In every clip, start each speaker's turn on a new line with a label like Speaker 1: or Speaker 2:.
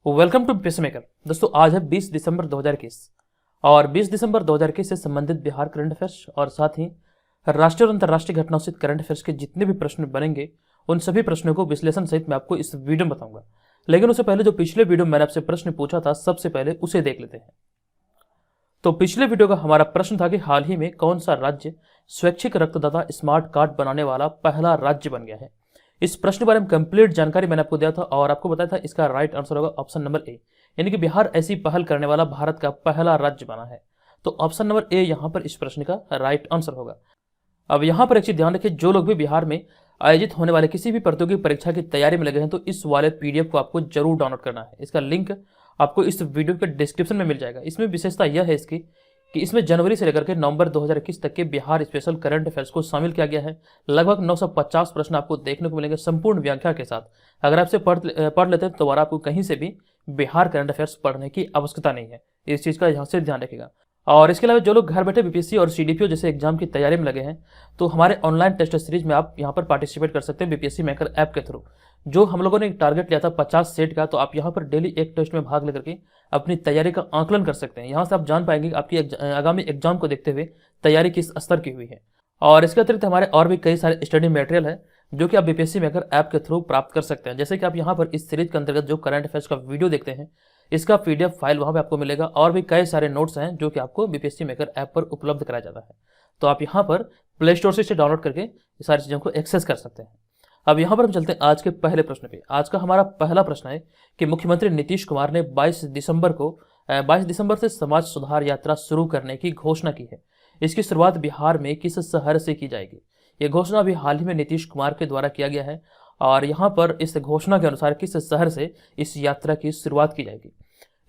Speaker 1: Welcome to pacemaker. दोस्तों आज है 20 दिसंबर 2021 और 20 दिसंबर 2021 से संबंधित बिहार करंट अफेयर्स और साथ ही राष्ट्रीय और अंतर्राष्ट्रीय घटनाओं से करंट अफेयर्स के जितने भी प्रश्न बनेंगे उन सभी प्रश्नों को विश्लेषण सहित मैं आपको इस वीडियो में बताऊंगा। लेकिन उससे पहले जो पिछले वीडियो में मैंने आपसे प्रश्न पूछा था सबसे पहले उसे देख लेते हैं। तो पिछले वीडियो का हमारा प्रश्न था कि हाल ही में कौन सा राज्य स्वैच्छिक रक्तदाता स्मार्ट कार्ड बनाने वाला पहला राज्य बन गया है। इस प्रश्न के बारे में कंप्लीट जानकारी मैंने आपको दिया था और आपको बताया था इसका राइट आंसर होगा ऑप्शन नंबर ए, यानी कि बिहार ऐसी पहल करने वाला भारत का पहला राज्य बना है। तो ऑप्शन नंबर ए यहां पर इस प्रश्न का राइट आंसर होगा। अब यहां पर एक चीज ध्यान रखिए, जो लोग भी बिहार में आयोजित होने वाले किसी भी प्रतियोगी परीक्षा की तैयारी में लगे हैं तो इस वाले पीडीएफ को आपको जरूर डाउनलोड करना है। इसका लिंक आपको इस वीडियो के डिस्क्रिप्शन में मिल जाएगा। इसमें विशेषता यह है इसकी कि इसमें जनवरी से लेकर के नवंबर 2021 तक के बिहार स्पेशल करंट अफेयर्स को शामिल किया गया है। लगभग 950 प्रश्न आपको देखने को मिलेंगे संपूर्ण व्याख्या के साथ। अगर आपसे पढ़ लेते हैं तो आपको कहीं से भी बिहार करंट अफेयर्स पढ़ने की आवश्यकता नहीं है। इस चीज़ का यहाँ से ध्यान रखिएगा। और इसके अलावा जो लोग घर बैठे बीपीएससी और सीडीपीओ जैसे एग्जाम की तैयारी में लगे हैं तो हमारे ऑनलाइन टेस्ट सीरीज में आप यहाँ पर पार्टिसिपेट कर सकते हैं बीपीएससी मेकर ऐप के थ्रू। जो हम लोगों ने एक टारगेट लिया था 50 सेट का, तो आप यहाँ पर डेली एक टेस्ट में भाग लेकर के अपनी तैयारी का आकलन कर सकते हैं। यहाँ से आप जान पाएंगे कि आपकी आगामी एग्जाम को देखते हुए तैयारी किस स्तर की हुई है। और इसके अतिरिक्त हमारे और भी कई सारे स्टडी मटेरियल है जो कि आप बीपीएससी मेकर ऐप के थ्रू प्राप्त कर सकते हैं। जैसे कि आप यहाँ पर इस सीरीज के अंतर्गत जो करंट अफेयर्स का वीडियो देखते हैं इसका पीडीएफ फाइल वहां पे आपको मिलेगा और भी कई सारे नोट्स हैं जो कि आपको बीपीएससी मेकर ऐप पर उपलब्ध कराया जाता है। तो आप यहाँ पर प्ले स्टोर से इसे डाउनलोड करके ये सारी चीज़ों को एक्सेस कर सकते हैं। अब यहाँ पर हम चलते हैं आज के पहले प्रश्न पे। आज का हमारा पहला प्रश्न है कि मुख्यमंत्री नीतीश कुमार ने 22 दिसंबर से समाज सुधार यात्रा शुरू करने की घोषणा की है। इसकी शुरुआत बिहार में किस शहर से की जाएगी। ये घोषणा अभी हाल ही में नीतीश कुमार के द्वारा किया गया है और यहाँ पर इस घोषणा के अनुसार किस शहर से इस यात्रा की शुरुआत की जाएगी।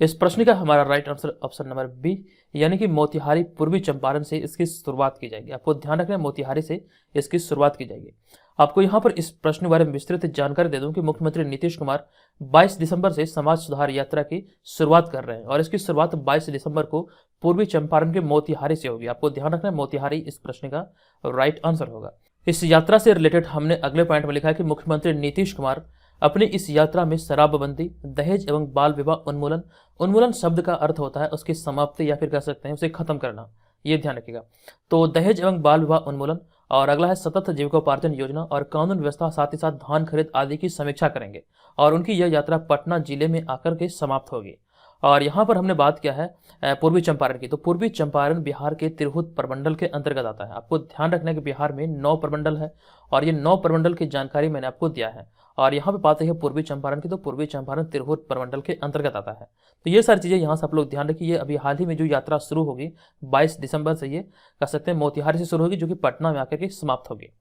Speaker 1: इस प्रश्न का हमारा right answer option number B, यानी कि मोतिहारी पूर्वी चंपारण से इसकी शुरुआत की जाएगी। आपको ध्यान रखना है मोतिहारी से इसकी शुरुआत की जाएगी। आपको यहाँ पर इस प्रश्न के बारे में विस्तृत जानकारी दे दूं कि मुख्यमंत्री नीतीश कुमार 22 दिसंबर से समाज सुधार यात्रा की शुरुआत कर रहे हैं और इसकी शुरुआत 22 दिसंबर को पूर्वी चंपारण के मोतिहारी से होगी। आपको ध्यान रखना है मोतिहारी इस प्रश्न का राइट आंसर होगा। इस यात्रा से रिलेटेड हमने अगले पॉइंट में लिखा है कि मुख्यमंत्री नीतीश कुमार अपनी इस यात्रा में शराबबंदी, दहेज एवं बाल विवाह उन्मूलन, उन्मूलन शब्द का अर्थ होता है उसकी समाप्ति या फिर कह सकते हैं उसे खत्म करना, ये ध्यान रखिएगा। तो दहेज एवं बाल विवाह उन्मूलन और अगला है सतत जीविकोपार्जन योजना और कानून व्यवस्था, साथ ही साथ धान खरीद आदि की समीक्षा करेंगे और उनकी यह यात्रा पटना जिले में आकर के समाप्त होगी। और यहाँ पर हमने बात किया है पूर्वी चंपारण की। तो पूर्वी चंपारण बिहार के तिरहुत प्रमंडल के अंतर्गत आता है। आपको ध्यान रखना है कि बिहार में 9 प्रमंडल है और ये 9 प्रमंडल की जानकारी मैंने आपको दिया है। और यहाँ पे बात है पूर्वी चंपारण की, तो पूर्वी चंपारण तिरहुत प्रमंडल के अंतर्गत आता है। तो ये सारी चीज़ें यहाँ से आप लोग ध्यान रखिए। ये अभी हाल ही में जो यात्रा शुरू होगी 22 दिसंबर से, ये कह सकते हैं मोतिहारी से शुरू होगी जो कि पटना में आकर के समाप्त होगी।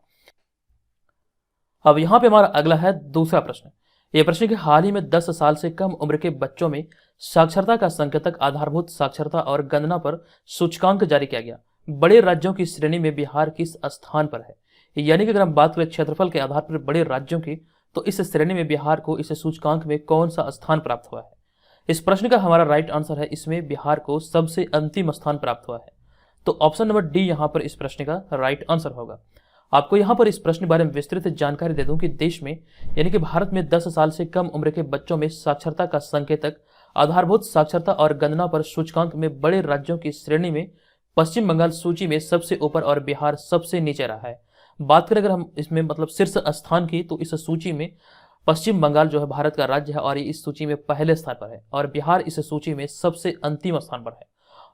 Speaker 1: अब यहाँ पे हमारा अगला है दूसरा प्रश्न। ये प्रश्न कि हाल ही में 10 साल से कम उम्र के बच्चों में साक्षरता का संकेतक आधारभूत साक्षरता और गणना पर सूचकांक जारी किया गया। बड़े राज्यों की श्रेणी में बिहार किस स्थान पर है। यानी कि अगर हम बात करें क्षेत्रफल के आधार पर बड़े राज्यों की, तो इस श्रेणी में बिहार को इस सूचकांक में कौन सा स्थान प्राप्त हुआ है। इस प्रश्न का हमारा राइट आंसर है इसमें बिहार को सबसे अंतिम स्थान प्राप्त हुआ है। तो ऑप्शन नंबर डी यहाँ पर इस प्रश्न का राइट आंसर होगा। आपको यहाँ पर इस प्रश्न के बारे में विस्तृत जानकारी दे दूं कि देश में यानी कि भारत में 10 साल से कम उम्र के बच्चों में साक्षरता का संकेतक आधारभूत साक्षरता और गणना पर सूचकांक में बड़े राज्यों की श्रेणी में पश्चिम बंगाल सूची में सबसे ऊपर और बिहार सबसे नीचे रहा है। बात करें अगर हम इसमें मतलब शीर्ष स्थान की, तो इस सूची में पश्चिम बंगाल जो है भारत का राज्य है और ये इस सूची में पहले स्थान पर है और बिहार इस सूची में सबसे अंतिम स्थान पर है।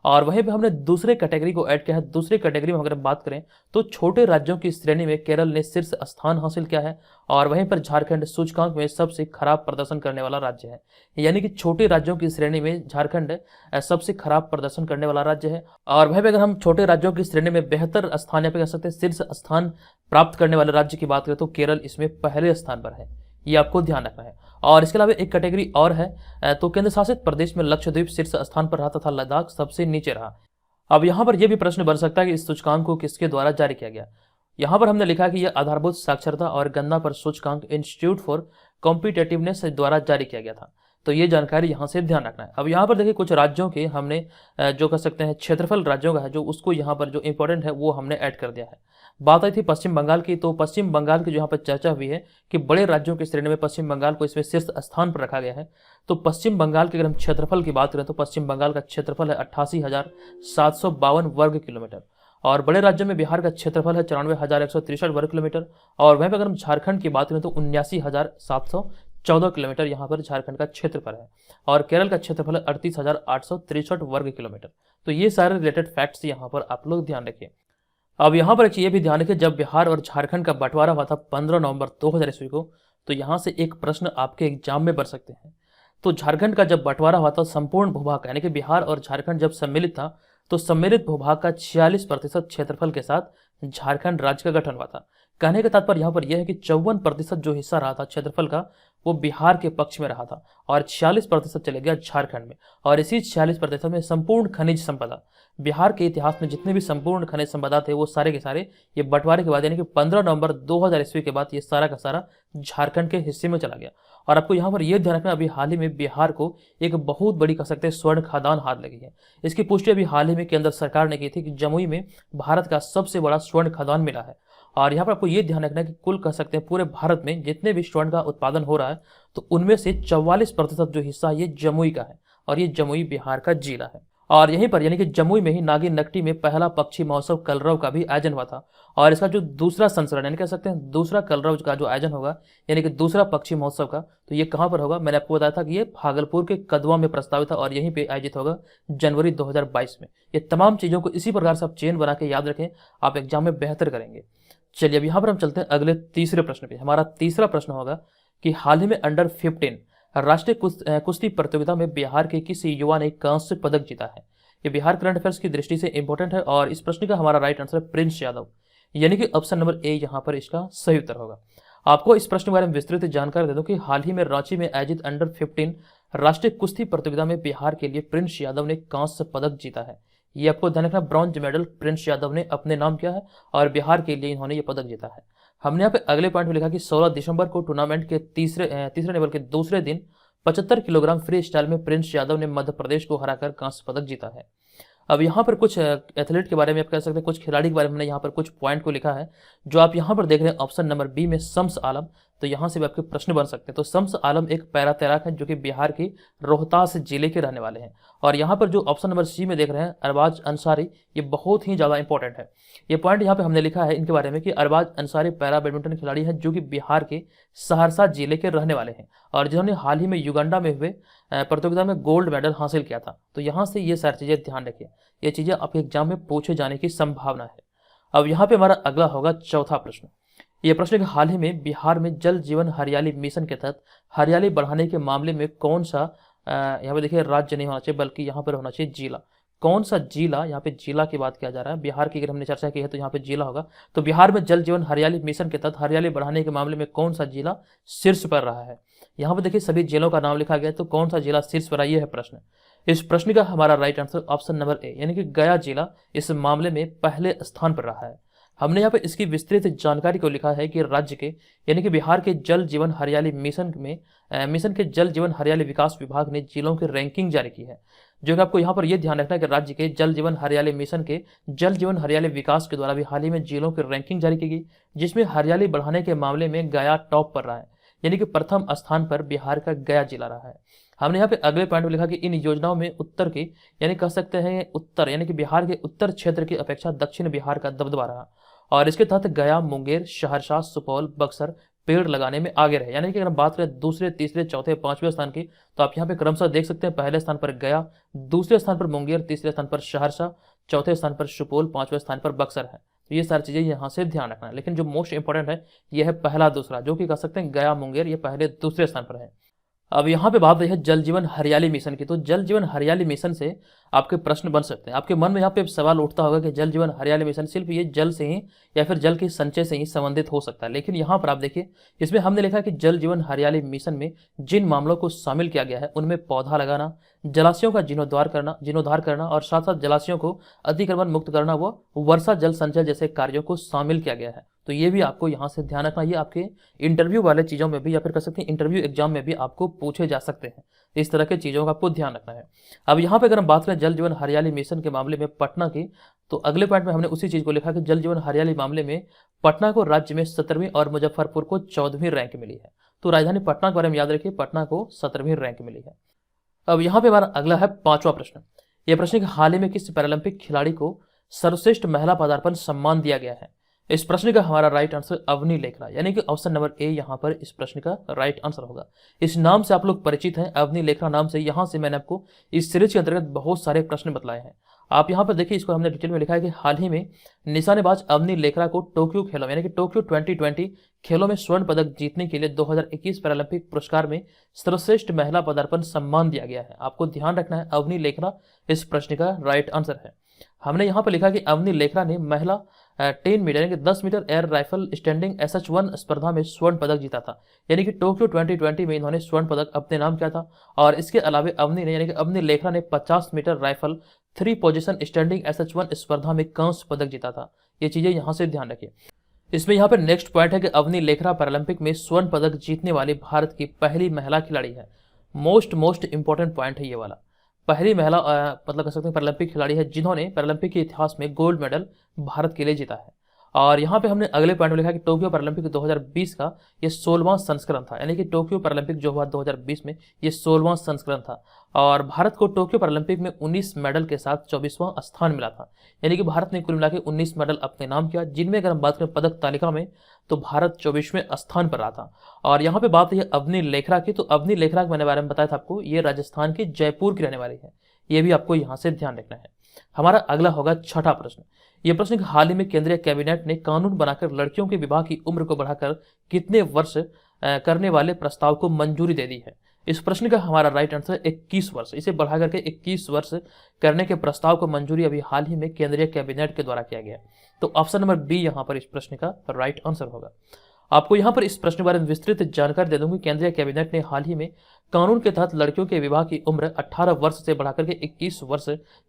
Speaker 1: और वहीं पे हमने दूसरे कैटेगरी को ऐड किया है। दूसरी कैटेगरी में अगर बात करें तो छोटे राज्यों की श्रेणी में केरल ने शीर्ष स्थान हासिल किया है और वहीं पर झारखंड सूचकांक में सबसे खराब प्रदर्शन करने वाला राज्य है। यानी कि छोटे राज्यों की श्रेणी में झारखंड सबसे खराब प्रदर्शन करने वाला राज्य है। और वहीं पर अगर हम छोटे राज्यों की श्रेणी में बेहतर स्थान या फिर कह सकते हैं शीर्ष स्थान प्राप्त करने वाले राज्य की बात करें तो केरल इसमें पहले स्थान पर है। ये आपको ध्यान रखना है। और इसके अलावा एक कैटेगरी और है, तो केंद्र शासित प्रदेश में लक्षद्वीप शीर्ष स्थान पर रहा तथा लद्दाख सबसे नीचे रहा। अब यहाँ पर यह भी प्रश्न बन सकता है कि इस सूचकांक को किसके द्वारा जारी किया गया। यहाँ पर हमने लिखा कि यह आधारभूत साक्षरता और गणना पर सूचकांक इंस्टीट्यूट फॉर कॉम्पिटेटिवनेस द्वारा जारी किया गया था। तो ये जानकारी यहाँ से ध्यान रखना है। अब यहाँ पर देखिए कुछ राज्यों के हमने जो कह सकते हैं क्षेत्रफल राज्यों का है जो उसको यहाँ पर जो इंपॉर्टेंट है वो हमने ऐड कर दिया है। बात आई थी पश्चिम बंगाल की, तो पश्चिम बंगाल की जो यहाँ पर चर्चा हुई है कि बड़े राज्यों की श्रेणी में पश्चिम बंगाल को इसमें शीर्ष स्थान पर रखा गया है। तो पश्चिम बंगाल के अगर हम क्षेत्रफल की बात करें तो पश्चिम बंगाल का क्षेत्रफल है 88,752 वर्ग किलोमीटर, और बड़े राज्यों में बिहार का क्षेत्रफल है 94,163 वर्ग किलोमीटर, और वहीं पर अगर हम झारखंड की बात करें तो 79,714 किलोमीटर यहाँ पर झारखंड का क्षेत्रफल है, और केरल का क्षेत्रफल है 38,863 वर्ग किलोमीटर। तो ये सारे रिलेटेड फैक्ट्स यहाँ पर आप लोग ध्यान रखिए। अब यहाँ पर एक ये भी ध्यान रखिए, जब बिहार और झारखंड का बंटवारा हुआ था 15 नवंबर 2000 ईस्वी को, तो यहाँ से एक प्रश्न आपके एग्जाम में बन सकते हैं। तो झारखंड का जब बंटवारा हुआ था संपूर्ण भूभाग यानी कि बिहार और झारखंड जब सम्मिलित था तो सम्मिलित भूभाग का 46% क्षेत्रफल के साथ झारखंड राज्य का गठन हुआ था। कहने का तात्पर्य यहाँ पर यह है कि 54% जो हिस्सा रहा था क्षेत्रफल का वो बिहार के पक्ष में रहा था और 46% चले गया झारखंड में, और इसी 46% में संपूर्ण खनिज संपदा, बिहार के इतिहास में जितने भी संपूर्ण खनिज संपदा थे वो सारे के सारे ये बंटवारे के बाद यानी कि 15 नवंबर 2000 ईस्वी के बाद ये सारा का सारा झारखंड के हिस्से में चला गया। और आपको यहाँ पर यह ध्यान रखना, अभी हाल ही में बिहार को एक बहुत बड़ी कह सकते हैं स्वर्ण खदान हाथ लगी है। इसकी पुष्टि अभी हाल ही में केंद्र सरकार ने की थी कि जमुई में भारत का सबसे बड़ा स्वर्ण खदान मिला है। और यहाँ पर आपको ये ध्यान रखना है कि कुल कह सकते हैं पूरे भारत में जितने भी स्वर्ण का उत्पादन हो रहा है तो उनमें से 44% जो हिस्सा ये जमुई का है, और ये जमुई बिहार का जिला है। और यहीं पर यानी कि जमुई में ही नागिन नकटी में पहला पक्षी महोत्सव कलरव का भी आयोजन हुआ था, और इसका जो दूसरा संस्करण यानी कह सकते हैं दूसरा कलरव का जो आयोजन होगा यानी कि दूसरा पक्षी महोत्सव का, तो ये कहाँ पर होगा, मैंने आपको बताया था कि ये भागलपुर के कदवा में प्रस्तावित था और यहीं पे आयोजित होगा जनवरी 2022 में। ये तमाम चीज़ों को इसी प्रकार से आप चेन बना के याद रखें, आप एग्जाम में बेहतर करेंगे। चलिए अब यहाँ पर हम चलते हैं अगले तीसरे प्रश्न पे। हमारा तीसरा प्रश्न होगा कि हाल ही में अंडर 15 राष्ट्रीय कुश्ती प्रतियोगिता में बिहार के किस युवा ने कांस्य पदक जीता है। ये बिहार करंट अफेयर्स की दृष्टि से इंपॉर्टेंट है, और इस प्रश्न का हमारा राइट आंसर है प्रिंस यादव, यानी कि ऑप्शन नंबर ए यहाँ पर इसका सही उत्तर होगा। आपको इस प्रश्न के बारे में विस्तृत जानकारी दे दूं कि हाल ही में रांची में आयोजित अंडर 15 राष्ट्रीय कुश्ती प्रतियोगिता में बिहार के लिए प्रिंस यादव ने कांस्य पदक जीता है। ये आपको ध्यान रखना, ब्रॉन्ज मेडल प्रिंस यादव ने अपने नाम किया है और बिहार के लिए इन्होंने ये पदक जीता है। हमने यहाँ पे अगले पॉइंट में लिखा कि 16 दिसंबर को टूर्नामेंट के तीसरे लेवल के दूसरे दिन 75 किलोग्राम फ्री स्टाइल में प्रिंस यादव ने मध्य प्रदेश को हराकर कांस्य पदक जीता है। अब यहाँ पर कुछ एथलीट के बारे में आप कह सकते हैं, कुछ खिलाड़ी के बारे में हमने यहाँ पर कुछ पॉइंट को लिखा है जो आप यहाँ पर देख रहे हैं ऑप्शन नंबर बी में शम्स आलम। तो यहाँ से भी आपके प्रश्न बन सकते हैं। तो शम्स आलम एक पैरा तैराक हैं जो कि बिहार के रोहतास जिले के रहने वाले हैं। और यहाँ पर जो ऑप्शन नंबर सी में देख रहे हैं अरबाज अंसारी, ये बहुत ही ज़्यादा इंपॉर्टेंट है। ये पॉइंट यहाँ पे हमने लिखा है इनके बारे में कि अरबाज अंसारी पैरा बैडमिंटन खिलाड़ी हैं जो कि बिहार के सहरसा जिले के रहने वाले हैं और जिन्होंने हाल ही में युगांडा में हुए प्रतियोगिता में गोल्ड मेडल हासिल किया था। तो यहाँ से ये सारी चीज़ें ध्यान रखिए, ये चीज़ें आपके एग्जाम में पूछे जाने की संभावना है। अब यहाँ पे हमारा अगला होगा चौथा प्रश्न। ये प्रश्न कि हाल ही में बिहार में जल जीवन हरियाली मिशन के तहत हरियाली बढ़ाने के मामले में कौन सा, यहाँ पे देखिए राज्य नहीं होना चाहिए बल्कि यहाँ पर होना चाहिए जिला, कौन सा जिला, यहाँ पे जिला की बात किया जा रहा है। बिहार की अगर हमने चर्चा की है तो यहाँ पे जिला होगा। तो बिहार में जल जीवन हरियाली मिशन के तहत हरियाली बढ़ाने के मामले में कौन सा जिला शीर्ष पर रहा है। यहाँ पे देखिए सभी जिलों का नाम लिखा गया है, तो कौन सा जिला शीर्ष पर, ये है प्रश्न। इस प्रश्न का हमारा right answer option number A यानी कि गया जिला इस मामले में पहले स्थान पर रहा है। हमने यहाँ पे इसकी विस्तृत जानकारी को लिखा है कि राज्य के यानी कि बिहार के जल जीवन हरियाली मिशन के जल जीवन हरियाली विकास विभाग ने जिलों की रैंकिंग जारी की है। जो कि आपको यहाँ पर यह ध्यान रखना है कि राज्य के जल जीवन हरियाली मिशन के जल जीवन हरियाली विकास के द्वारा भी हाल ही में जिलों की रैंकिंग जारी की गई, जिसमें हरियाली बढ़ाने के मामले में गया टॉप पर रहा है, यानी कि प्रथम स्थान पर बिहार का गया जिला रहा है। हमने यहाँ पे अगले पॉइंट में लिखा कि इन योजनाओं में उत्तर के यानी कह सकते हैं उत्तर यानी कि बिहार के उत्तर क्षेत्र की अपेक्षा दक्षिण बिहार का दबदबा रहा, और इसके तहत गया, मुंगेर, सहरसा, सुपौल, बक्सर पेड़ लगाने में आगे रहे। यानी कि अगर हम बात करें दूसरे, तीसरे, चौथे, पांचवें स्थान की, तो आप यहाँ पे क्रमशः देख सकते हैं पहले स्थान पर गया, दूसरे स्थान पर मुंगेर, तीसरे स्थान पर सहरसा, चौथे स्थान पर सुपौल, पांचवें स्थान पर बक्सर है। तो ये सारी चीजें यहाँ से ध्यान रखना है। लेकिन जो मोस्ट इंपॉर्टेंट है यह है पहला दूसरा, जो कि कह सकते हैं गया, मुंगेर ये पहले दूसरे स्थान पर है। अब यहाँ पे बात रही है जल जीवन हरियाली मिशन की। तो जल जीवन हरियाली मिशन से आपके प्रश्न बन सकते हैं। आपके मन में यहाँ पे सवाल उठता होगा कि जल जीवन हरियाली मिशन सिर्फ ये जल से ही या फिर जल के संचय से ही संबंधित हो सकता है, लेकिन यहाँ पर आप देखिए इसमें हमने लिखा कि जल जीवन हरियाली मिशन में जिन मामलों को शामिल किया गया है उनमें पौधा लगाना, जलाशयों का जीर्णोद्धार करना और साथ साथ जलाशयों को अतिक्रमण मुक्त करना व वर्षा जल संचय जैसे कार्यों को शामिल किया गया है। तो ये भी आपको यहाँ से ध्यान रखना, ये आपके इंटरव्यू वाले चीज़ों में भी या फिर कह सकते हैं इंटरव्यू एग्जाम में भी आपको पूछे जा सकते हैं। इस तरह के चीज़ों का आपको ध्यान रखना है। अब यहाँ पे अगर हम बात करें जल जीवन हरियाली मिशन के मामले में पटना की, तो अगले पॉइंट में हमने उसी चीज़ को लिखा कि जल जीवन हरियाली मामले में पटना को राज्य में 17वीं और मुजफ्फरपुर को 14वीं रैंक मिली है। तो राजधानी पटना के बारे में याद रखिए, पटना को 17वीं रैंक मिली है। अब यहाँ पे हमारा अगला है 5वां प्रश्न। यह प्रश्न कि हाल ही में किस पैरालंपिक खिलाड़ी को सर्वश्रेष्ठ महिला पदार्पण सम्मान दिया गया है। इस प्रश्न का हमारा राइट आंसर अवनी लेखरा, यानी कि ऑप्शन नंबर ए यहाँ पर इस प्रश्न का राइट आंसर होगा। इस नाम से आप लोग परिचित हैं, अवनी लेखरा नाम से। यहाँ से मैंने आपको इस सीरीज के अंतर्गत बहुत सारे प्रश्न बतलाए हैं। आप यहाँ पर देखिए, इसको हमने डिटेल में लिखा है कि हाल ही में निशानेबाज अवनी लेखरा को टोक्यो खेलों यानी कि टोक्यो 2020 खेलों में स्वर्ण पदक जीतने के लिए 2021 पैरालंपिक पुरस्कार में सर्वश्रेष्ठ महिला पदार्पण सम्मान दिया गया है। आपको ध्यान रखना है, अवनी लेखरा इस प्रश्न का राइट आंसर है। हमने यहाँ पर लिखा कि अवनी लेखरा ने महिला 10 मीटर यानी कि 10 metre air rifle standing SH1 स्पर्धा में स्वर्ण पदक जीता था, यानी कि टोक्यो 2020 में इन्होंने स्वर्ण पदक अपने नाम किया था। और इसके अलावा अवनी ने यानी कि अवनी लेखरा ने 50 metre rifle 3 position standing SH1 स्पर्धा में कांस्य पदक जीता था। ये चीजें यहाँ से ध्यान रखिए। इसमें यहाँ पर नेक्स्ट पॉइंट है कि अवनी लेखरा पैरालंपिक में स्वर्ण पदक जीतने वाली भारत की पहली महिला खिलाड़ी है। मोस्ट इंपॉर्टेंट पॉइंट है ये वाला, पहली महिला मतलब कह सकते हैं पैरालंपिक खिलाड़ी है जिन्होंने पैरालंपिक के इतिहास में गोल्ड मेडल भारत के लिए जीता है। और यहाँ पे हमने अगले पॉइंट में लिखा कि टोक्यो पैरालंपिक 2020 का ये 16वां संस्करण था, यानी कि टोक्यो पैरालंपिक जो हुआ 2020 में ये 16वां संस्करण था। और भारत को टोक्यो पैरालंपिक में 19 मेडल के साथ 24वां स्थान मिला था, यानी कि भारत ने कुल मिला के 19 मेडल अपने नाम किया, जिनमें अगर हम बात करें पदक तालिका में तो भारत 24वें स्थान पर रहा था। और यहाँ पे बात है अवनी लेखरा की, तो अवनी लेखरा के मैंने बारे में बताया था आपको, ये राजस्थान के जयपुर की रहने वाली है। ये भी आपको यहाँ से ध्यान रखना है। हमारा अगला होगा 6ठा प्रश्न। यह प्रश्न हाल ही में केंद्रीय कैबिनेट ने कानून बनाकर लड़कियों के विवाह की उम्र को बढ़ाकर कितने वर्ष करने वाले प्रस्ताव को मंजूरी दे दी है। इस प्रश्न का हमारा राइट आंसर 21 वर्ष, इसे बढ़ा करके 21 वर्ष करने के प्रस्ताव को मंजूरी अभी हाल ही में केंद्रीय कैबिनेट के द्वारा किया गया। तो ऑप्शन नंबर बी यहाँ पर इस प्रश्न का राइट आंसर होगा। आपको यहाँ पर इस प्रश्न के बारे में विस्तृत जानकारी दे दूंगी। केंद्रीय कैबिनेट ने हाल ही में कानून के तहत लड़कियों के विवाह की उम्र 18 वर्ष से बढ़ाकर के 21 वर्ष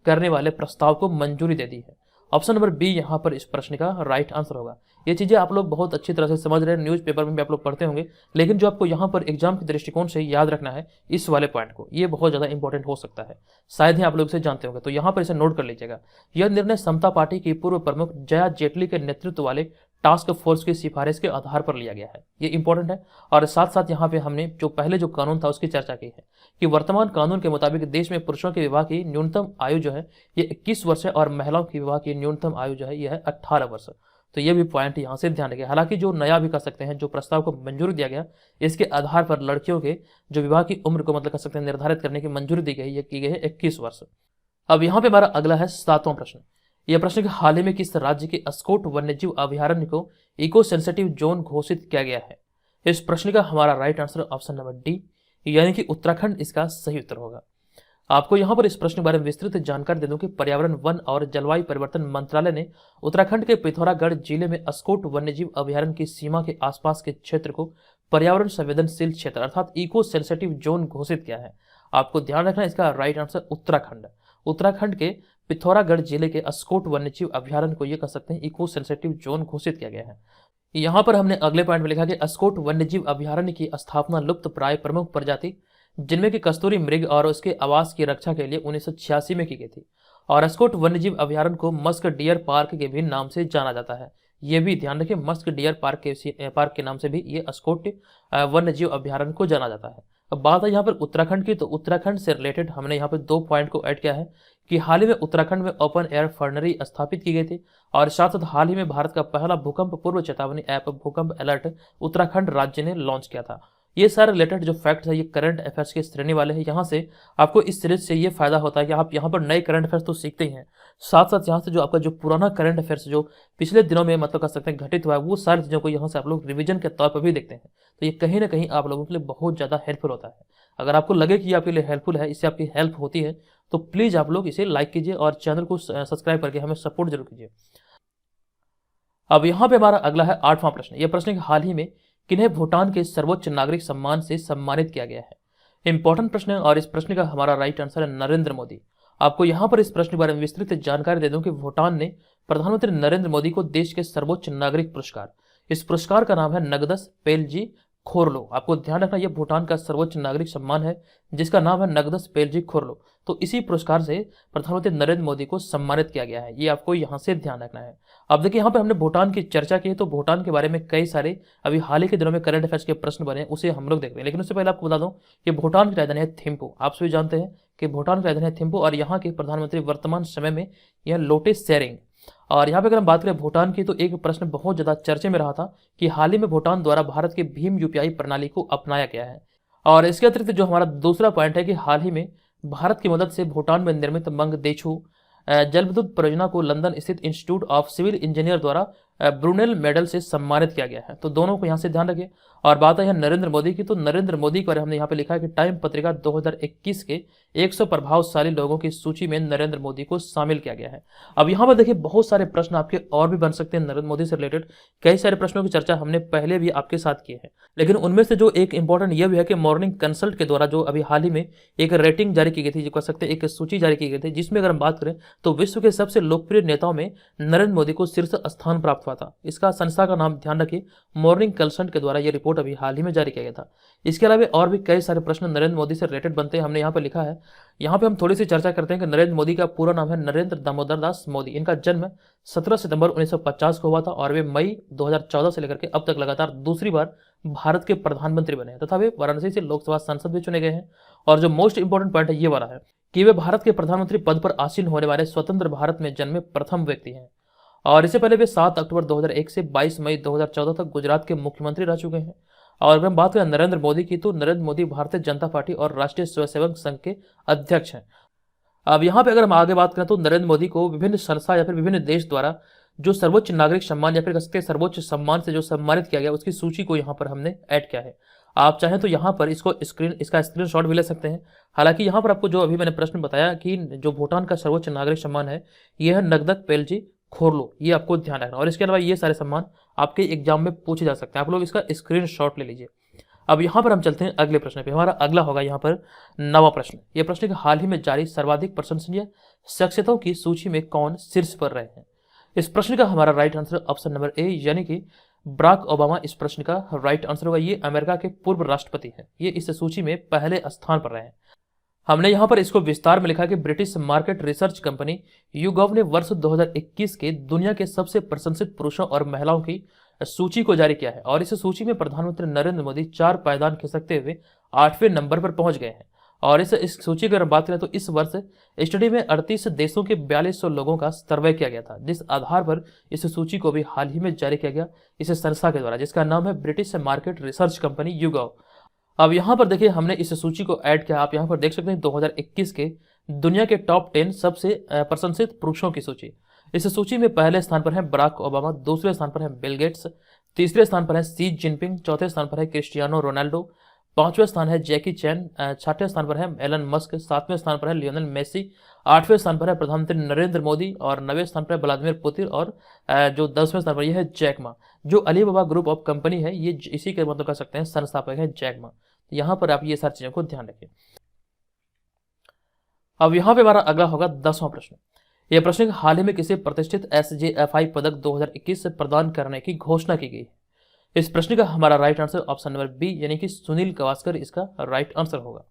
Speaker 1: करने वाले प्रस्ताव को मंजूरी दे दी है। ऑप्शन नंबर बी यहाँ पर इस प्रश्न का राइट आंसर होगा। ये चीजें आप लोग बहुत अच्छी तरह से समझ रहे हैं, न्यूज़पेपर में भी आप लोग पढ़ते होंगे, लेकिन जो आपको यहाँ पर एग्जाम के दृष्टिकोण से याद रखना है इस वाले पॉइंट को, ये बहुत ज्यादा इंपॉर्टेंट हो सकता है, शायद ही आप लोग इसे जानते होंगे, तो यहाँ पर इसे नोट कर लीजिएगा। यह निर्णय समता पार्टी की पूर्व प्रमुख जया जेटली के नेतृत्व वाले टास्क फोर्स की सिफारिश के आधार पर लिया गया है। ये इंपॉर्टेंट है। और साथ साथ यहाँ पे हमने जो पहले जो कानून था उसकी चर्चा की है कि वर्तमान कानून के मुताबिक देश में पुरुषों के विवाह की न्यूनतम आयु जो है ये 21 वर्ष है और महिलाओं की विवाह की न्यूनतम आयु जो है यह है 18 वर्ष। तो ये भी पॉइंट यहाँ से ध्यान रखें। हालांकि जो नया भी कर सकते हैं, जो प्रस्ताव को मंजूरी दिया गया इसके आधार पर लड़कियों के जो विवाह की उम्र को मतलब कर सकते हैं निर्धारित करने की मंजूरी दी गई, ये की गई है 21 वर्ष। अब यहाँ पे हमारा अगला है 7वां प्रश्न। यह प्रश्न कि हाल ही में किस राज्य के अस्कोट वन्यजीव अभयारण्य को इको सेंसिटिव जोन घोषित किया गया है। इस प्रश्न का हमारा right answer option number D, यानी कि उत्तराखंड इसका सही उत्तर होगा। आपको यहाँ पर इस प्रश्न के बारे में विस्तृत जानकारी दे दूं कि पर्यावरण, वन और जलवायु परिवर्तन मंत्रालय ने उत्तराखंड के पिथौरागढ़ जिले में अस्कोट वन्यजीव अभयारण्य की सीमा के आसपास के क्षेत्र को पर्यावरण संवेदनशील क्षेत्र अर्थात इको सेंसिटिव जोन घोषित किया है। आपको ध्यान रखना, इसका राइट आंसर उत्तराखंड के पिथौरागढ़ जिले के अस्कोट वन्यजीव अभयारण्य को ये कह सकते हैं इको सेंसिटिव जोन घोषित किया गया है। यहाँ पर हमने अगले पॉइंट में लिखा कि अस्कोट वन्यजीव अभयारण्य की स्थापना लुप्त प्राय प्रमुख प्रजाति जिनमें कि कस्तूरी मृग और उसके आवास की रक्षा के लिए 1986 में की गई थी। और अस्कोट वन्यजीव अभयारण्य को मस्क डियर पार्क के भी नाम से जाना जाता है। ये भी ध्यान रखें, मस्क डियर पार्क के नाम से भी ये अस्कोट वन्यजीव अभयारण्य को जाना जाता है। अब बात है यहाँ पर उत्तराखंड की, तो उत्तराखंड से रिलेटेड हमने यहाँ पर 2 पॉइंट को ऐड किया है कि हाल ही में उत्तराखंड में ओपन एयर फर्नरी स्थापित की गई थी और साथ साथ हाल ही में भारत का पहला भूकंप पूर्व चेतावनी ऐप भूकंप अलर्ट उत्तराखंड राज्य ने लॉन्च किया था। ये सारे रिलेटेड जो फैक्ट्स है ये करंट अफेयर्स के श्रेणी वाले हैं। यहाँ से आपको इस सीरीज से ये फायदा होता है कि आप यहाँ पर नए करंट अफेयर्स तो सीखते ही हैं, साथ साथ यहाँ से जो आपका जो पुराना करंट अफेयर्स जो पिछले दिनों में मतलब कर सकते हैं घटित हुआ है वो सारी चीज़ों को यहाँ से आप लोग रिविजन के तौर पर भी देखते हैं। तो ये कहीं ना कहीं आप लोगों के लिए बहुत ज़्यादा हेल्पफुल होता है। अगर आपको लगे कि ये आपके लिए हेल्पफुल है, इससे आपकी हेल्प होती है, तो प्लीज़ आप लोग इसे लाइक कीजिए और चैनल को सब्सक्राइब करके हमें सपोर्ट जरूर कीजिए। अब यहाँ पे हमारा अगला है 8वां प्रश्न। यह प्रश्न हाल ही में किन्हें भूटान के सर्वोच्च नागरिक सम्मान से सम्मानित किया गया है। इंपॉर्टेंट प्रश्न है और इस प्रश्न का हमारा राइट आंसर है नरेंद्र मोदी। आपको यहाँ पर इस प्रश्न के बारे में विस्तृत जानकारी दे दूं कि भूटान ने प्रधानमंत्री नरेंद्र मोदी को देश के सर्वोच्च नागरिक पुरस्कार इस पुरस्कार का नाम है नगदस पेलजी खोरलो। आपको ध्यान रखना, यह भूटान का सर्वोच्च नागरिक सम्मान है जिसका नाम है नगदस पेलजी खोरलो। तो इसी पुरस्कार से प्रधानमंत्री नरेंद्र मोदी को सम्मानित किया गया है, ये आपको यहाँ से ध्यान रखना है। अब देखिए, यहाँ पे हमने भूटान की चर्चा की है, तो भूटान के बारे में कई सारे अभी हाल ही के दिनों में करंट अफेयर्स के प्रश्न बने, उसे हम लोग देखते हैं। लेकिन उससे पहले आपको बता दूं कि भूटान की राजधानी है थिम्पू। आप सभी जानते हैं कि भूटान की राजधानी है थिम्पू और यहाँ के प्रधानमंत्री वर्तमान समय में यह लोटे शेरिंग। और यहाँ पे अगर हम बात करें भूटान की, तो एक प्रश्न बहुत ज्यादा चर्चे में रहा था कि हाल ही में भूटान द्वारा भारत के भीम यूपीआई प्रणाली को अपनाया गया है। और इसके अतिरिक्त जो हमारा दूसरा पॉइंट है कि हाल ही में भारत की मदद से भूटान में निर्मित मंगदेछू जलविद्युत परियोजना को लंदन स्थित इंस्टीट्यूट ऑफ सिविल इंजीनियर द्वारा ब्रूनेल मेडल से सम्मानित किया गया है। तो दोनों को यहाँ से ध्यान रखिए। और बात है नरेंद्र मोदी की, तो नरेंद्र मोदी के बारे में हमने यहाँ पे लिखा है कि टाइम पत्रिका 2021 के 100 प्रभावशाली लोगों की सूची में नरेंद्र मोदी को शामिल किया गया है। अब यहाँ पर देखिए, बहुत सारे प्रश्न आपके और भी बन सकते हैं नरेंद्र मोदी से रिलेटेड। कई सारे प्रश्नों की चर्चा हमने पहले भी आपके साथ की है, लेकिन उनमें से जो एक इंपॉर्टेंट यह भी है कि मॉर्निंग कंसल्ट के द्वारा जो अभी हाल ही में एक रेटिंग जारी की गई थी, जो कह सकते हैं एक सूची जारी की गई थी, जिसमें अगर हम बात करें तो विश्व के सबसे लोकप्रिय नेताओं में नरेंद्र मोदी को शीर्ष स्थान प्राप्त हुआ था। इसका संस्था का नाम ध्यान रखिए, मॉर्निंग कंसल्ट के द्वारा यह रिपोर्ट अभी हाल ही में जारी किया गया था। इसके अलावा और भी कई सारे प्रश्न नरेंद्र मोदी से रिलेटेड बनते हैं, हमने यहाँ पर लिखा है। यहाँ पे हम थोड़ी सी चर्चा करते हैं कि नरेंद्र मोदी का पूरा नाम है नरेंद्र दामोदर दास मोदी। इनका जन्म 17 सितंबर 1950 को हुआ था और वे मई 2014 से लेकर के अब तक लगातार दूसरी बार भारत के प्रधानमंत्री बने हैं तथा वे वाराणसी से लोकसभा सांसद भी चुने गए हैं। और जो मोस्ट इंपोर्टेंट पॉइंट है ये वाला है कि वे भारत के प्रधानमंत्री पद पर आसीन होने वाले स्वतंत्र भारत में जन्मे प्रथम व्यक्ति हैं। और इससे पहले वे 7 अक्टूबर 2001 से 22 मई 2014 तक गुजरात के मुख्यमंत्री रह चुके हैं। और अगर हम बात करें नरेंद्र मोदी की, तो नरेंद्र मोदी भारतीय जनता पार्टी और राष्ट्रीय स्वयंसेवक संघ के अध्यक्ष हैं। अब यहाँ पे अगर हम आगे बात करें तो नरेंद्र मोदी को विभिन्न संस्था या फिर विभिन्न देश द्वारा जो सर्वोच्च नागरिक सम्मान या फिर कह सकते हैं सर्वोच्च सम्मान से जो सम्मानित किया गया, उसकी सूची को यहाँ पर हमने ऐड किया है। आप चाहें तो यहाँ पर इसका स्क्रीनशॉट भी ले सकते हैं। हालांकि यहाँ पर आपको जो अभी मैंने प्रश्न बताया कि जो भूटान का सर्वोच्च नागरिक सम्मान है यह है नगदक पेलजी खोरलो, ये आपको ध्यान रखना। और इसके अलावा ये सारे सम्मान आपके एग्जाम में पूछे जा सकते हैं, आप लोग इसका स्क्रीनशॉट ले लीजिए। अब यहाँ पर हम चलते हैं अगले प्रश्न पे। हमारा अगला होगा यहाँ पर 9वां प्रश्न। यह प्रश्न हाल ही में जारी सर्वाधिक प्रशंसनीय शख्सियतों की सूची में कौन शीर्ष पर रहे हैं। इस प्रश्न का हमारा right answer option number A यानी कि बराक ओबामा इस प्रश्न का राइट आंसर होगा। ये अमेरिका के पूर्व राष्ट्रपति हैं, ये इस सूची में पहले स्थान पर रहे हैं। हमने यहाँ पर इसको विस्तार में लिखा कि British market research company YouGov ने वर्ष 2021 के दुनिया के सबसे प्रशंसित पुरुषों और महिलाओं की सूची को जारी किया है और इस सूची में प्रधानमंत्री नरेंद्र मोदी 4 पायदान खिसकते हुए 8वें नंबर पर पहुंच गए हैं। और इस सूची की अगर बात करें तो इस वर्ष स्टडी में 38 देशों के 4200 लोगों का सर्वे किया गया था, जिस आधार पर इस सूची को भी हाल ही में जारी किया गया इस संस्था के द्वारा, जिसका नाम है British market research company YouGov। अब यहाँ पर देखिए, हमने इस सूची को ऐड किया। आप यहाँ पर देख सकते हैं 2021 के दुनिया के टॉप 10 सबसे प्रशंसित पुरुषों की सूची। इस सूची में पहले स्थान पर है बराक ओबामा, दूसरे स्थान पर है बिल गेट्स, तीसरे स्थान पर है शी जिनपिंग, चौथे स्थान पर है क्रिस्टियानो रोनाल्डो, 5वें स्थान है जैकी चैन, 6ठे स्थान पर है एलन मस्क, 7वें स्थान पर है लियोनेल मेसी, 8वें स्थान पर है प्रधानमंत्री नरेंद्र मोदी और 9वें स्थान पर है व्लादिमीर पुतिन और जो 10वें स्थान पर यह है जैक मा। जो अलीबाबा ग्रुप ऑफ कंपनी है ये इसी के मतलब कर सकते हैं संस्थापक है जैक मा। तो यहाँ पर आप ये सारी चीजों को ध्यान रखिए। अब यहाँ पे हमारा अगला होगा 10वां प्रश्न। यह प्रश्न हाल ही में किसी प्रतिष्ठित SJFI पदक 2021 से प्रदान करने की घोषणा की गई है। इस प्रश्न का हमारा right answer option number B यानी कि सुनील गावस्कर इसका राइट आंसर होगा।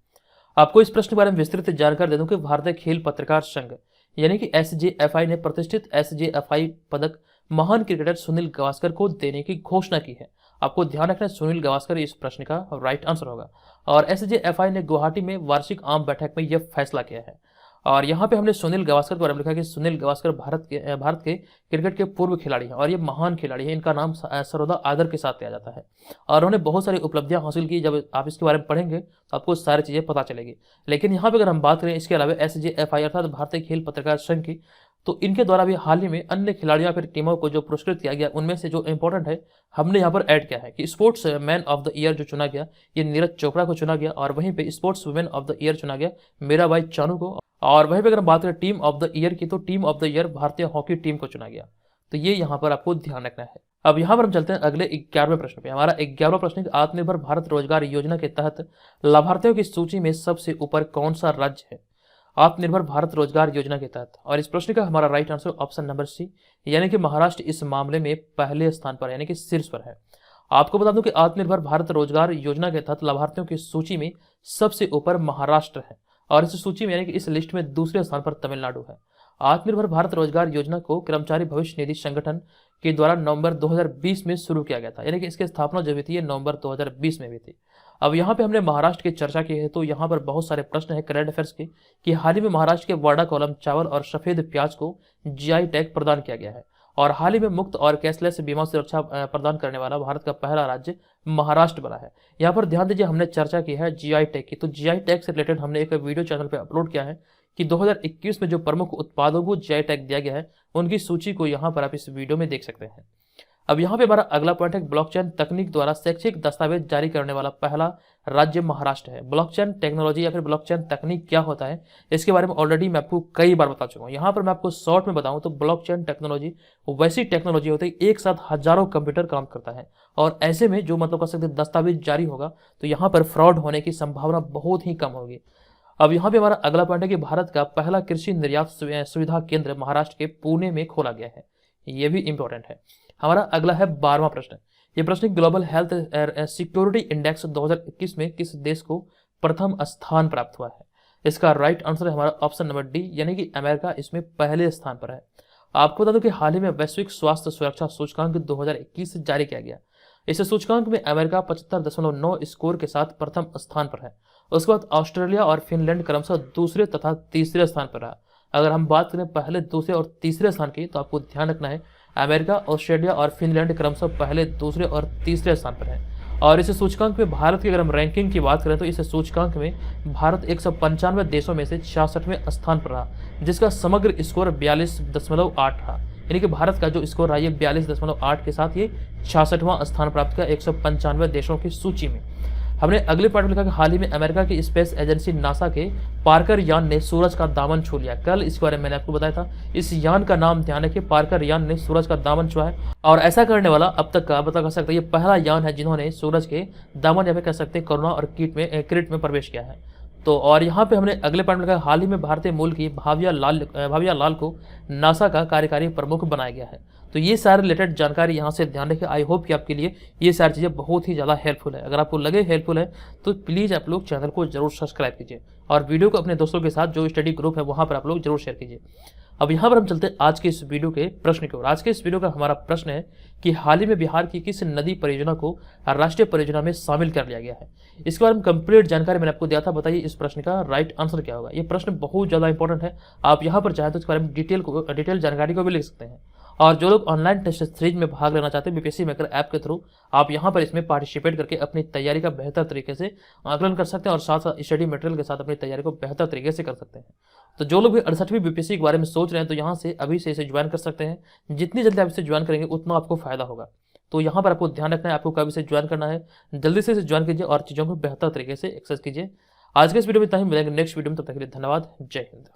Speaker 1: आपको इस प्रश्न के बारे में विस्तृत जानकारी दे दूं कि भारतीय खेल पत्रकार संघ यानी कि SJFI ने प्रतिष्ठित SJFI पदक महान क्रिकेटर सुनील गावस्कर को देने की घोषणा की है। आपको ध्यान रखना है सुनील गावस्कर इस प्रश्न का राइट आंसर होगा। और SJFI ने गुवाहाटी में वार्षिक आम बैठक में यह फैसला किया है। और यहाँ पे हमने सुनील गावस्कर के बारे में लिखा कि सुनील गावस्कर भारत के क्रिकेट के पूर्व खिलाड़ी हैं और ये महान खिलाड़ी हैं। इनका नाम सर्वदा आदर के साथ लिया जाता है और उन्होंने बहुत सारी उपलब्धियां हासिल की। जब आप इसके बारे में पढ़ेंगे तो आपको सारी चीज़ें पता चलेगी। लेकिन यहाँ पे अगर हम बात करें इसके अलावा SJFI अर्थात भारतीय खेल पत्रकार संघ की, तो इनके द्वारा भी हाल ही में अन्य खिलाड़ियों फिर टीमों को जो पुरस्कृत किया गया उनमें से जो इंपॉर्टेंट है हमने यहाँ पर ऐड किया है कि sports man of the year जो चुना गया ये नीरज चोपड़ा को चुना गया और वहीं पे sports women of the year चुना गया मीराबाई चानू को। और वहीं पे अगर हम बात करें टीम ऑफ द ईयर की, तो टीम ऑफ द ईयर भारतीय हॉकी टीम को चुना गया। तो ये यहाँ पर आपको ध्यान रखना है। अब यहाँ पर हम चलते हैं अगले 11वें प्रश्न पे। हमारा 11वां प्रश्न आत्मनिर्भर भारत रोजगार योजना के तहत लाभार्थियों की सूची में सबसे ऊपर कौन सा राज्य है। आत्मनिर्भर भारत रोजगार योजना के तहत। और इस प्रश्न का हमारा right answer option number C, यानी कि महाराष्ट्र इस मामले में पहले स्थान पर यानी कि शीर्ष पर है। आपको बता दूं कि आत्मनिर्भर भारत रोजगार योजना के तहत लाभार्थियों की सूची में सबसे ऊपर महाराष्ट्र है और इस सूची में यानी कि इस लिस्ट में दूसरे स्थान पर तमिलनाडु है। आत्मनिर्भर भारत रोजगार योजना को कर्मचारी भविष्य निधि संगठन के द्वारा नवंबर 2020 में शुरू किया गया था, यानी कि इसकी स्थापना जो हुई थी नवंबर 2020 में हुई थी। अब यहाँ पे हमने महाराष्ट्र की चर्चा की है तो यहाँ पर बहुत सारे प्रश्न है करंट अफेयर्स के कि हाल ही में महाराष्ट्र के वाडा कॉलम चावल और सफेद प्याज को जीआई टैग प्रदान किया गया है और हाल ही में मुफ्त और कैशलेस बीमा सुरक्षा प्रदान करने वाला भारत का पहला राज्य महाराष्ट्र बना है। यहाँ पर ध्यान दीजिए, हमने चर्चा की है जीआई टैग की, तो जीआई टैग से रिलेटेड हमने एक वीडियो चैनल पर अपलोड किया है कि 2021 में जो प्रमुख उत्पादों को जीआई टैग दिया गया है उनकी सूची को यहाँ पर आप इस वीडियो में देख सकते हैं। अब यहाँ पे हमारा अगला पॉइंट है, ब्लॉकचेन तकनीक द्वारा शैक्षिक दस्तावेज जारी करने वाला पहला राज्य महाराष्ट्र है। ब्लॉकचेन टेक्नोलॉजी या फिर ब्लॉकचेन तकनीक क्या होता है इसके बारे में ऑलरेडी मैं आपको कई बार बता चुका हूँ। यहाँ पर मैं आपको शॉर्ट में बताऊँ तो ब्लॉकचेन टेक्नोलॉजी वैसी टेक्नोलॉजी होती है एक साथ हजारों कंप्यूटर काम करता है और ऐसे में जो मतलब कर सकते दस्तावेज जारी होगा तो यहाँ पर फ्रॉड होने की संभावना बहुत ही कम होगी। अब यहाँ पे हमारा अगला पॉइंट है कि भारत का पहला कृषि निर्यात सुविधा केंद्र महाराष्ट्र के पुणे में खोला गया है, ये भी इंपॉर्टेंट है। हमारा अगला है 12वां प्रश्न। ये प्रश्न ग्लोबल हेल्थ सिक्योरिटी इंडेक्स 2021 में किस देश को प्रथम स्थान प्राप्त हुआ है? इसका राइट आंसर है हमारा ऑप्शन नंबर डी, यानी कि अमेरिका इसमें पहले स्थान पर है। आपको बता दूं कि हाल ही में वैश्विक स्वास्थ्य सुरक्षा सूचकांक 2021 जारी किया गया। इस सूचकांक में अमेरिका 75.9 स्कोर के साथ प्रथम स्थान पर है। उसके बाद ऑस्ट्रेलिया और फिनलैंड क्रमशः दूसरे तथा तीसरे स्थान पर रहा। अगर हम बात करें पहले, दूसरे और तीसरे स्थान की तो आपको ध्यान रखना है अमेरिका, ऑस्ट्रेलिया और फिनलैंड क्रमशः पहले, दूसरे और तीसरे स्थान पर है। और इस सूचकांक में भारत की अगर हम रैंकिंग की बात करें तो इस सूचकांक में भारत 195 देशों में से 66वें स्थान पर रहा, जिसका समग्र स्कोर 42.8 रहा। यानी कि भारत का जो स्कोर रहा ये 42.8 के साथ ये 66वां स्थान प्राप्त किया 195 देशों की सूची में। हमने अगले पार्ट में लिखा कि हाल ही में अमेरिका की स्पेस एजेंसी नासा के पार्कर यान ने सूरज का दामन छू लिया। कल इस बारे में मैंने आपको बताया था। इस यान का नाम ध्यान रखिए, पार्कर यान ने सूरज का दामन छुआ है और ऐसा करने वाला अब तक का बता सकते हैं ये पहला यान है जिन्होंने सूरज के दामन या फिर कह सकते हैं करुणा और क्रीट में प्रवेश किया है। तो और यहाँ पे हमने अगले पॉइंट में लिखा हाल ही में भारतीय मूल की भाविया लाल को नासा का कार्यकारी प्रमुख बनाया गया है। तो ये सारे रिलेटेड जानकारी यहाँ से ध्यान रखिए। आई होप कि आपके लिए ये सारी चीज़ें बहुत ही ज़्यादा हेल्पफुल है। अगर आपको लगे हेल्पफुल है तो प्लीज़ आप लोग चैनल को जरूर सब्सक्राइब कीजिए और वीडियो को अपने दोस्तों के साथ जो स्टडी ग्रुप है वहाँ पर आप लोग जरूर शेयर कीजिए। अब यहाँ पर हम चलते हैं आज के इस वीडियो के प्रश्न की ओर। आज के इस वीडियो का हमारा प्रश्न है कि हाल ही में बिहार की किस नदी परियोजना को राष्ट्रीय परियोजना में शामिल कर लिया गया है? इसके बारे में कंप्लीट जानकारी मैंने आपको दिया था। बताइए इस प्रश्न का राइट आंसर क्या होगा? ये प्रश्न बहुत ज़्यादा इंपॉर्टेंट है। आप यहाँ पर चाहें तो इसके बारे में डिटेल जानकारी को भी लिख सकते हैं। और जो लोग ऑनलाइन टेस्ट सीरीज में भाग लेना चाहते हैं बीपीएससी मेकर ऐप के थ्रू, आप यहाँ पर इसमें पार्टिसिपेट करके अपनी तैयारी का बेहतर तरीके से आकलन कर सकते हैं और साथ साथ स्टडी मटेरियल के साथ अपनी तैयारी को बेहतर तरीके से कर सकते हैं। तो जो लोग भी 68वीं बीपीएससी के बारे में सोच रहे हैं तो यहाँ से अभी से इसे ज्वाइन कर सकते हैं। जितनी जल्दी आप इसे ज्वाइन करेंगे उतना आपको फायदा होगा। तो यहाँ पर आपको ध्यान रखना है, आपको कब इसे ज्वाइन करना है, जल्दी से इसे ज्वाइन कीजिए और चीज़ों को बेहतर तरीके से एक्सेस कीजिए। आज के इस वीडियो में इतना ही, मिलेंगे नेक्स्ट वीडियो में। तब तक के लिए धन्यवाद। जय हिंद।